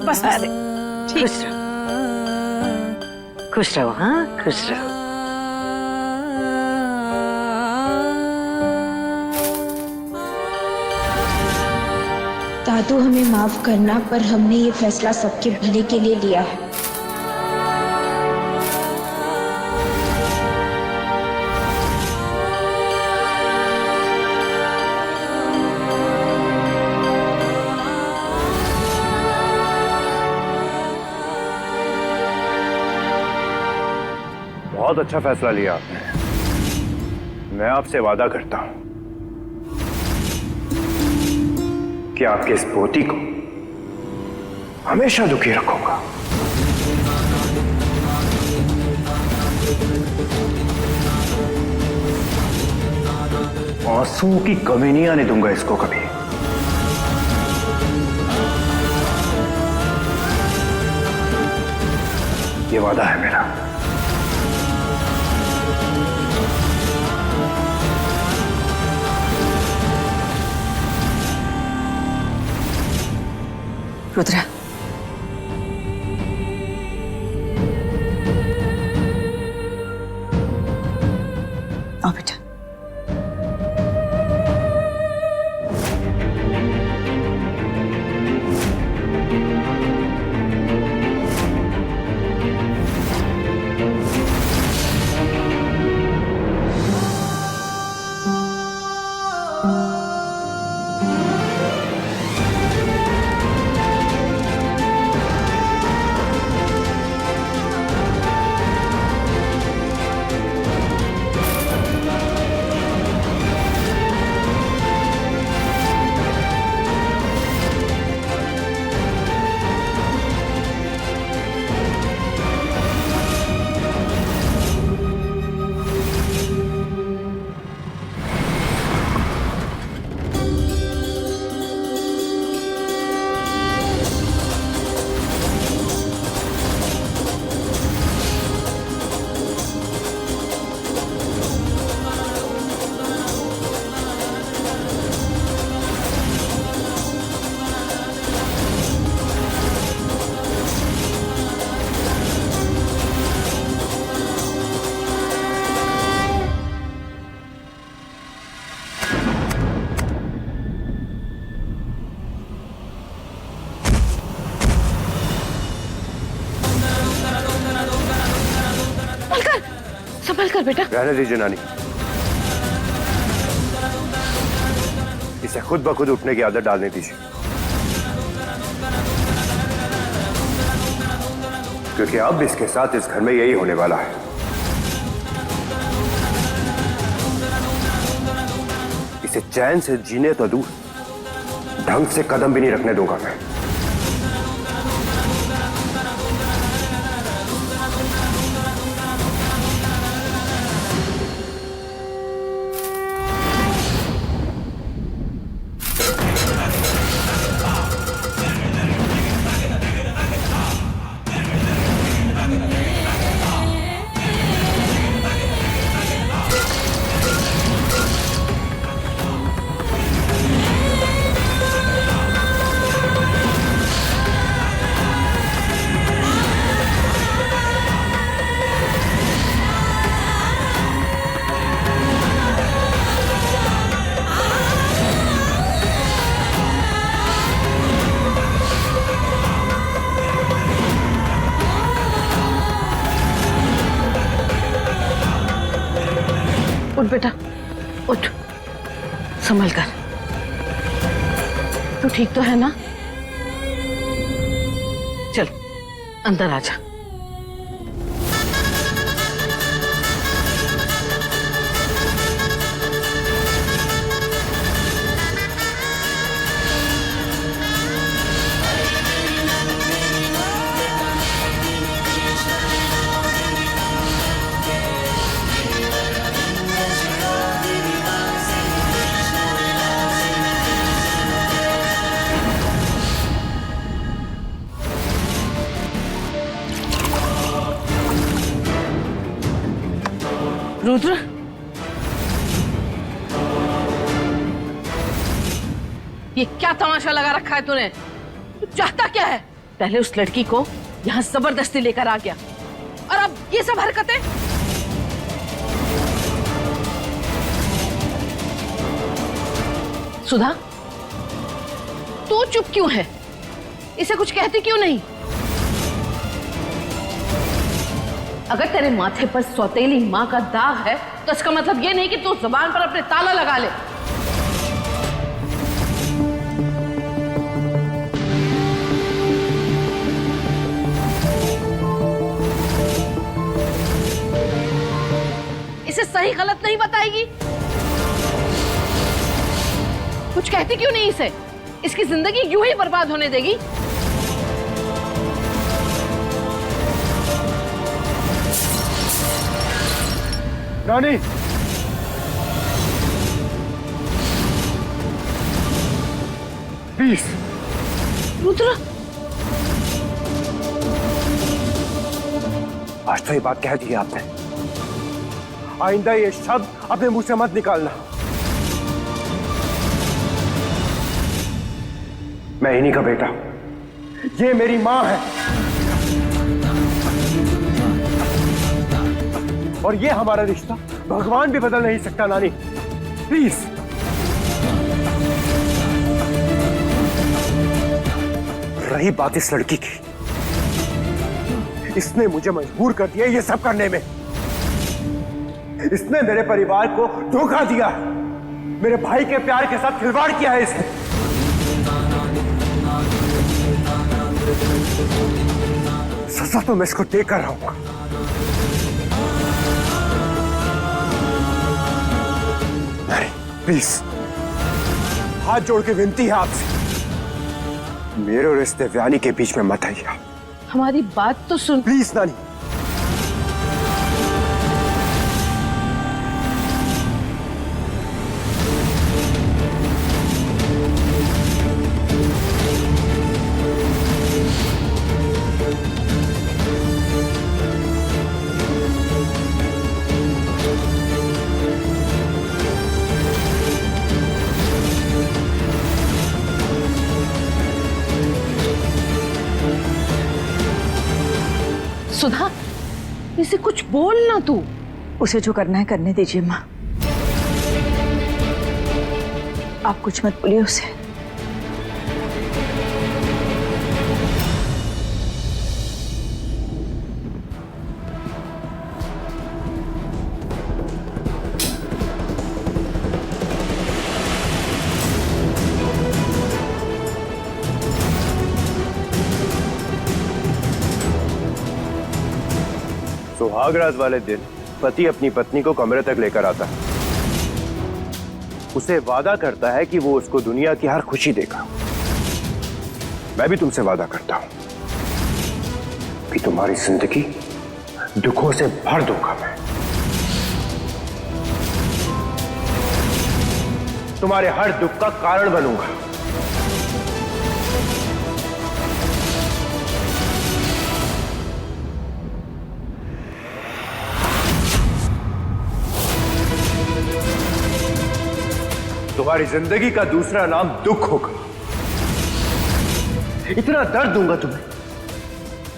वापस आ रहे। खुश रहो, खुश रहो, हाँ खुश रहो। दादू हमें माफ करना, पर हमने ये फैसला सबके भले के लिए लिया है। बहुत अच्छा फैसला लिया आपने। मैं आपसे वादा करता हूं कि आपके इस पोती को हमेशा दुखी रखूंगा। आंसुओं की कमी नहीं आने दूंगा इसको कभी। ये वादा है मेरा। रुद्रा, आओ बेटा। संभल कर बेटा। रहने दीजिए नानी, इसे खुद ब खुद उठने की आदत डालने दीजिए, क्योंकि अब इसके साथ इस घर में यही होने वाला है। इसे चैन से जीने तो दूर, ढंग से कदम भी नहीं रखने दूंगा मैं। उठ बेटा, उठ, संभल कर। तू ठीक तो है ना? चल अंदर आ जा। रुद्र, ये क्या तमाशा लगा रखा है तूने? तू चाहता क्या है? पहले उस लड़की को यहाँ जबरदस्ती लेकर आ गया और अब ये सब हरकतें। सुधा, तू चुप क्यों है? इसे कुछ कहती क्यों नहीं? अगर तेरे माथे पर सौतेली माँ का दाग है तो इसका मतलब ये नहीं कि तू जुबान पर अपने ताला लगा ले। इसे सही गलत नहीं बताएगी? कुछ कहती क्यों नहीं इसे? इसकी जिंदगी यूं ही बर्बाद होने देगी? रानी, प्लीज। रुद्र, आज तो ये बात कह दी आपने, आइंदा ये शब्द अपने मुंह से मत निकालना। मैं इन्हीं का बेटा, ये मेरी माँ है और ये हमारा रिश्ता भगवान भी बदल नहीं सकता। नानी प्लीज। रही बात इस लड़की की, इसने मुझे मजबूर कर दिया ये सब करने में। इसने मेरे परिवार को धोखा दिया, मेरे भाई के प्यार के साथ खिलवाड़ किया है इसने। सजा तो मैं इसको देकर रहूंगा। प्लीज, हाथ जोड़ के विनती है आपसे, मेरे और इस देवयानी के बीच में मत आइए। हमारी बात तो सुन। प्लीज नानी। सुधा, इसे कुछ बोल ना तू। उसे जो करना है करने दीजिए माँ, आप कुछ मत बोलिए उसे। सुहागरात वाले दिन पति अपनी पत्नी को कमरे तक लेकर आता है, उसे वादा करता है कि वो उसको दुनिया की हर खुशी देगा। मैं भी तुमसे वादा करता हूं कि तुम्हारी जिंदगी दुखों से भर दूंगा मैं। तुम्हारे हर दुख का कारण बनूंगा। तुम्हारी जिंदगी का दूसरा नाम दुख होगा। इतना दर्द दूंगा तुम्हें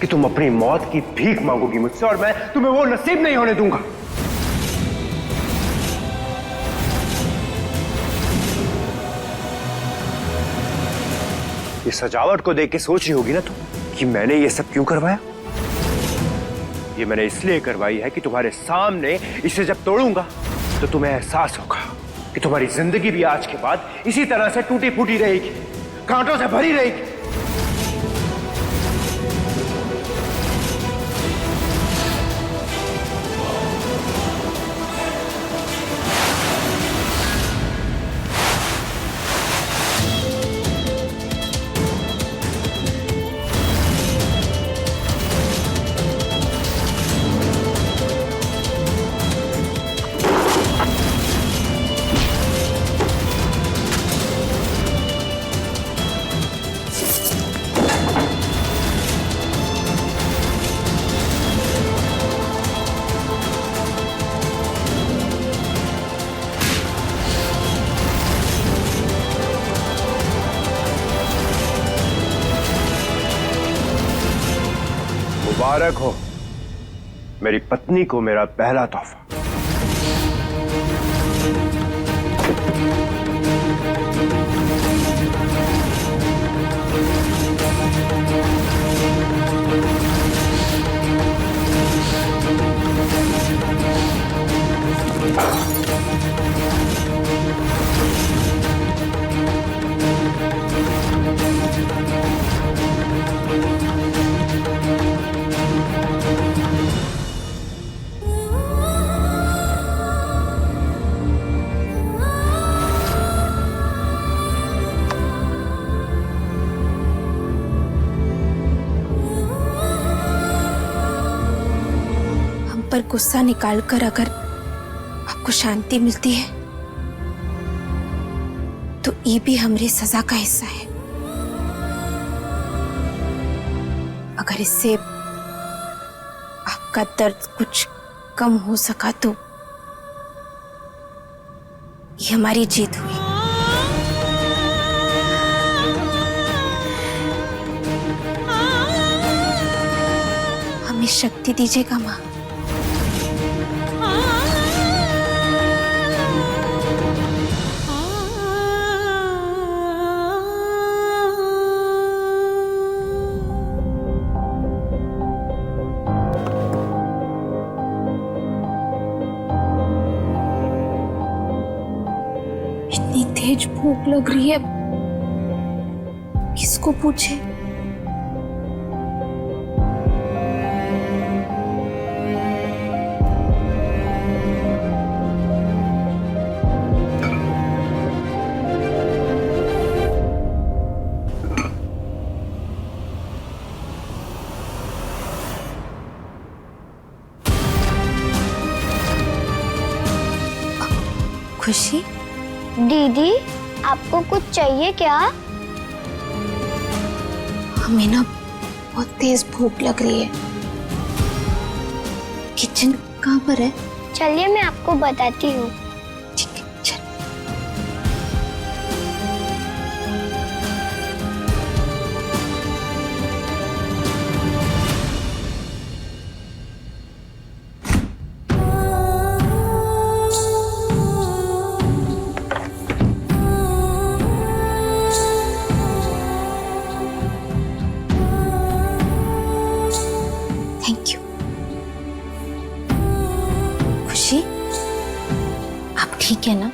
कि तुम अपनी मौत की भीख मांगोगी मुझसे, और मैं तुम्हें वो नसीब नहीं होने दूंगा। ये सजावट को देख के सोच रही होगी ना तुम कि मैंने ये सब क्यों करवाया। ये मैंने इसलिए करवाई है कि तुम्हारे सामने इसे जब तोड़ूंगा तो तुम्हें एहसास होगा कि तुम्हारी जिंदगी भी आज के बाद इसी तरह से टूटी फूटी रहेगी, कांटों से भरी रहेगी। मुबारक हो, मेरी पत्नी को मेरा पहला तोहफा। पर गुस्सा निकालकर अगर आपको शांति मिलती है तो ये भी हमारी सजा का हिस्सा है। अगर इससे आपका दर्द कुछ कम हो सका तो ये हमारी जीत हुई। हमें शक्ति दीजिएगा माँ। इतनी तेज भूख लग रही है, किसको पूछे? खुशी, दीदी आपको कुछ चाहिए क्या? हमें ना बहुत तेज भूख लग रही है। किचन कहाँ पर है? चलिए मैं आपको बताती हूँ। ठीक है, चल। Thank you. खुशी, आप ठीक है ना?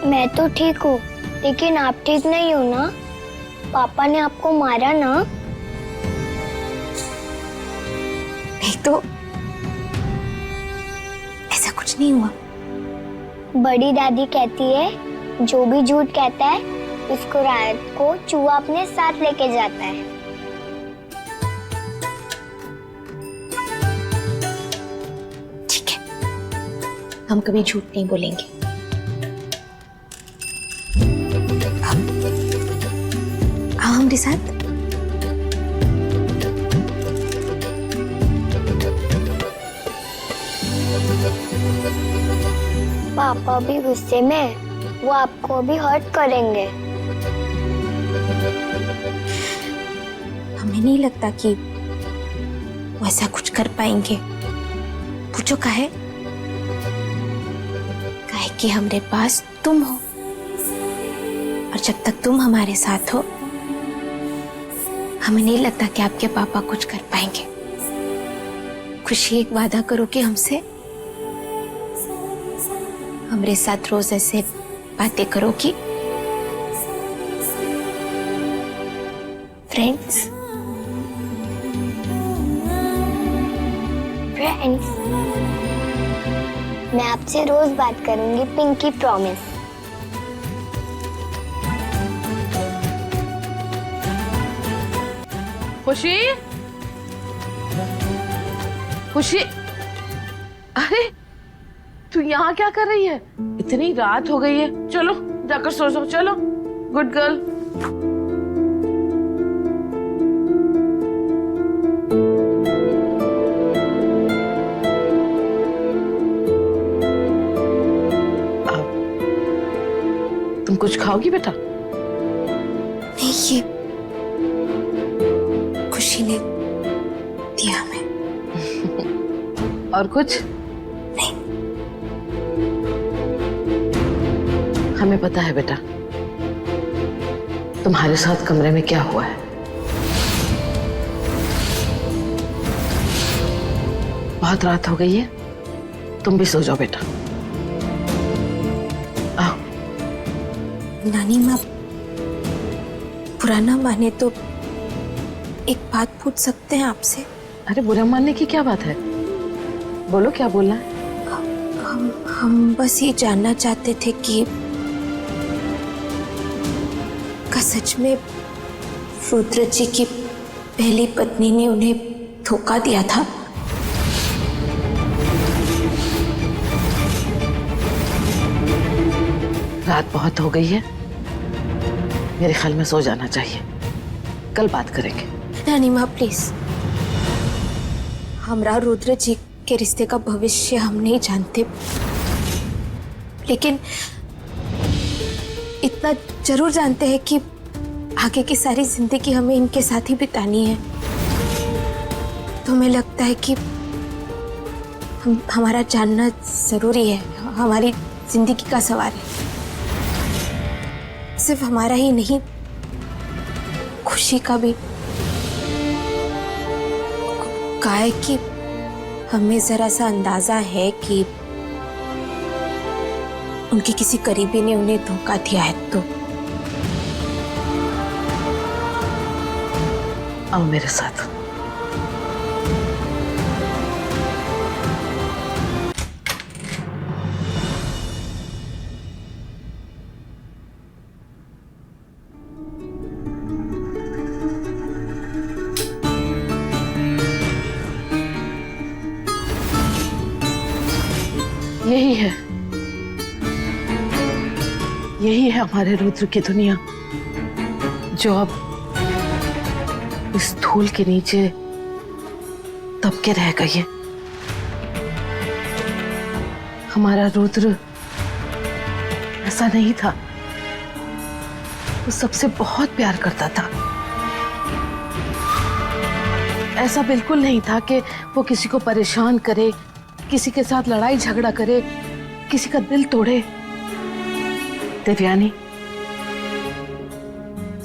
मैं तो ठीक हूँ, लेकिन आप ठीक नहीं हो ना? पापा ने आपको मारा ना? नहीं तो ऐसा कुछ नहीं हुआ। बड़ी दादी कहती है जो भी झूठ कहता है उसको रात को चूहा अपने साथ लेके जाता है। ठीक है, हम कभी झूठ नहीं बोलेंगे। आओ हमारे साथ। पापा भी गुस्से में, वो आपको भी हर्ट करेंगे। हमें नहीं लगता कि वो ऐसा कुछ कर पाएंगे। पूछो काहे? काहे कि हमारे पास तुम हो, और जब तक तुम हमारे साथ हो हमें नहीं लगता कि आपके पापा कुछ कर पाएंगे। खुशी, एक वादा करो कि हमसे हमारे साथ रोज ऐसे बातें करो कि फ्रेंड्स। फ्रेंड्स, मैं आपसे रोज बात करूंगी, पिंकी प्रॉमिस। खुशी, खुशी, अरे तू यहाँ क्या कर रही है? इतनी रात हो गई है, चलो जाकर सो जाओ। चलो, गुड गर्ल। तुम कुछ खाओगी बेटा? नहीं, ये खुशी ने दिया हमें। और कुछ नहीं। हमें पता है बेटा तुम्हारे साथ कमरे में क्या हुआ है। बहुत रात हो गई है, तुम भी सो जाओ बेटा। आओ। नानी माँ, पुराना माने तो एक बात पूछ सकते हैं आपसे? अरे बुरा मानने की क्या बात है, बोलो क्या बोलना है। हम बस ये जानना चाहते थे कि क्या सच में रुद्र जी की पहली पत्नी ने उन्हें धोखा दिया था? रात बहुत हो गई है, मेरे ख्याल में सो जाना चाहिए, कल बात करेंगे। नानी माँ प्लीज, हमरा रुद्र जी के रिश्ते का भविष्य हम नहीं जानते, लेकिन इतना जरूर जानते हैं कि आगे की सारी जिंदगी हमें इनके साथ ही बितानी है। तो हमें लगता है कि हमारा जानना जरूरी है, हमारी जिंदगी का सवाल है। सिर्फ हमारा ही नहीं, खुशी का भी। क्या है कि हमें जरा सा अंदाजा है कि उनके किसी करीबी ने उन्हें धोखा दिया है। तो आओ मेरे साथ। यही है, यही है हमारे रुद्र की दुनिया, जो अब इस धूल के नीचे दब के रह गई है। हमारा रुद्र ऐसा नहीं था, वो सबसे बहुत प्यार करता था। ऐसा बिल्कुल नहीं था कि वो किसी को परेशान करे, किसी के साथ लड़ाई झगड़ा करे, किसी का दिल तोड़े। देवयानी,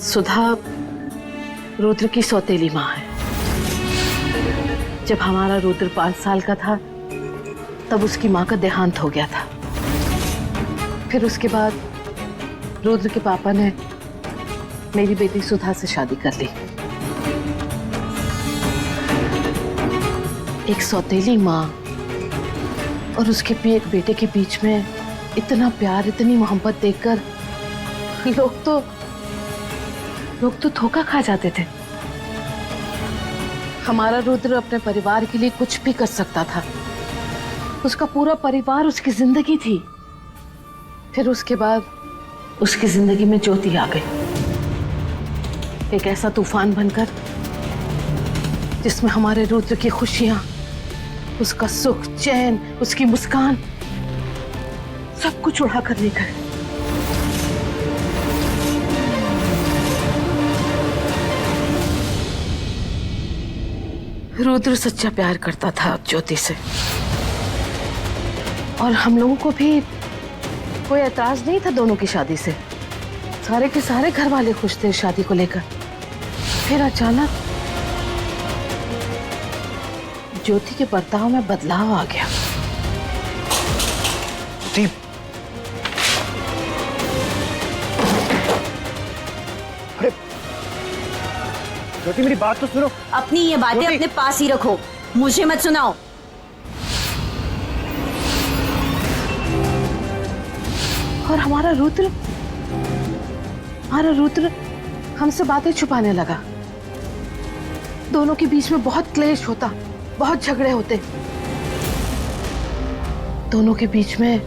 सुधा रुद्र की सौतेली माँ है। जब हमारा रुद्र 5 साल का था तब उसकी माँ का देहांत हो गया था। फिर उसके बाद रुद्र के पापा ने मेरी बेटी सुधा से शादी कर ली। एक सौतेली माँ और उसके बेटे के बीच में इतना प्यार, इतनी मोहब्बत देखकर लोग तो धोखा खा जाते थे। हमारा रुद्र अपने परिवार के लिए कुछ भी कर सकता था। उसका पूरा परिवार उसकी जिंदगी थी। फिर उसके बाद उसकी जिंदगी में ज्योति आ गई, एक ऐसा तूफान बनकर जिसमें हमारे रुद्र की खुशियां, उसका सुख, चैन, उसकी मुस्कान, सब कुछ उड़ा कर ले गए। रुद्र सच्चा प्यार करता था ज्योति से, और हम लोगों को भी कोई एतराज नहीं था दोनों की शादी से। सारे के सारे घर वाले खुश थे शादी को लेकर। फिर अचानक ज्योति के बर्ताव में बदलाव आ गया। अरे ज्योति, मेरी बात तो सुनो। अपनी ये बातें अपने पास ही रखो, मुझे मत सुनाओ। और हमारा रुद्र हमसे बातें छुपाने लगा। दोनों के बीच में बहुत क्लेश होता, बहुत झगड़े होते। दोनों के बीच में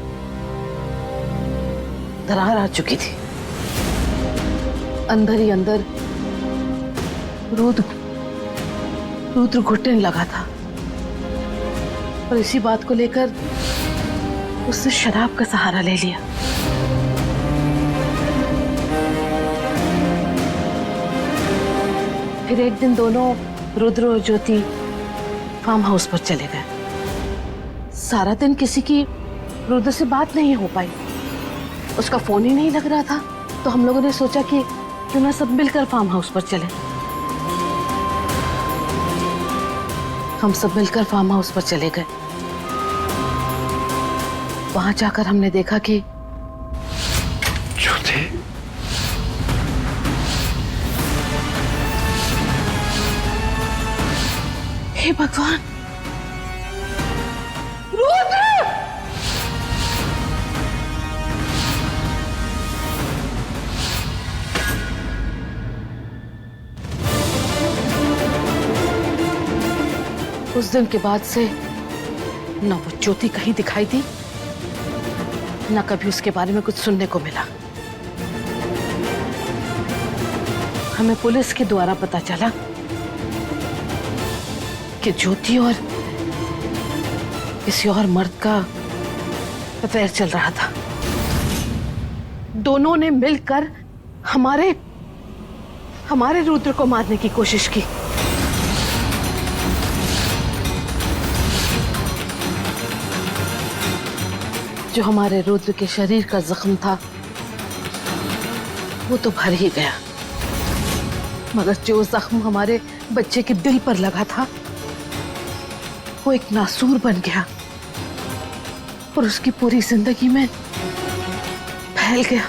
दरार आ चुकी थी। अंदर ही अंदर रुद्र घुटने लगा था, और इसी बात को लेकर उसने शराब का सहारा ले लिया। फिर एक दिन दोनों रुद्र और ज्योति फार्म हाउस पर चले गए। सारा दिन किसी की रुद्र से बात नहीं हो पाई, उसका फोन ही नहीं लग रहा था, तो हम लोगों ने सोचा कि क्यों ना सब मिलकर फार्म हाउस पर चले। हम सब मिलकर फार्म हाउस पर चले गए। वहां जाकर हमने देखा कि ज्योति, हे भगवान, रुद्र! उस दिन के बाद से न वो ज्योति कहीं दिखाई दी, न कभी उसके बारे में कुछ सुनने को मिला। हमें पुलिस के द्वारा पता चला कि ज्योति और किसी और मर्द का अफेयर चल रहा था। दोनों ने मिलकर हमारे रुद्र को मारने की कोशिश की। जो हमारे रुद्र के शरीर का जख्म था वो तो भर ही गया, मगर जो जख्म हमारे बच्चे के दिल पर लगा था वो एक नासूर बन गया और उसकी पूरी जिंदगी में फैल गया।